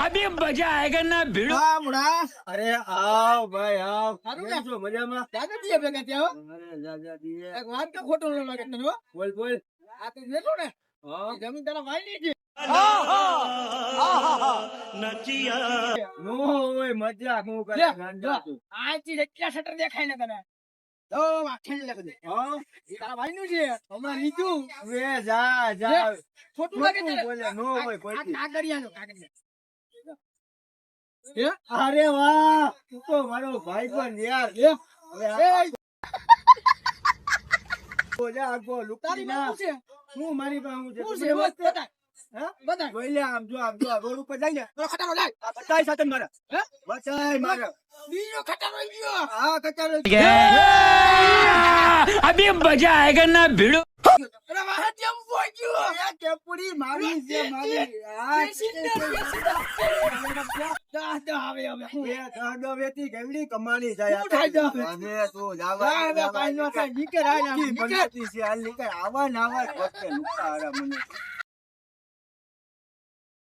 अभी मजा आएगा ना भिड़ो। હા મુડા અરે આવ ભાઈ આવ સારું ને? કેમ છો મજામાં? દાદા દીએ ભેગા થયા હો. અરે જાજા દીએ. એક વાત તો ખોટું ન લાગે તને હો. બોલ બોલ. આ તો લેતો ને હા જમીન તારા ભાઈ ની છે. નો હોય મજાક હું કરે લે, ગાંડા તું. આજથી એટલા શટર દેખાય ને તને તો વાખેલ લાગે છે. હા એ તારા ભાઈ નું છે હમણાં લીધું વે જા જા. ખોટું લાગે ખોટું તને? બોલે, નો હોય આ કોઈથી. કાગળિયાનું કાગળિયા. અરે વાહ તું તો મારો ભાઈ પણ યાર. એ, હવે એ, બોજા આગો લુકડી તારી ના. માં શું છે? હું મારી પાસે હું છે શું તું છે? વ્યવસ્થિત. બતાય, હા બતાય. બોલે આમ જો આ રોડ ઉપર જાય ને પેલો ખટારો લાય. આ બતાય સાથે મારા હે? બતાય મારા બીજો ખટારો ગયો. આ કચારો अभी मजा आएगा ना भिड़ो। અરે વાહ કેમ પહોંચ્યો? એ કેપુડી મારી છે મારી આ હવે એ કાડો વેતી કેવડી કમાણી જાય શું થાય છે હવે? હવે તું જાવા હવે કાંઈ ન થાય. નીકળ, હાલ, હાલ, નીકળ. પંચાયતી છે હાલ નીકળ આવા ને આવા જ વખતે નુકતા હારા મને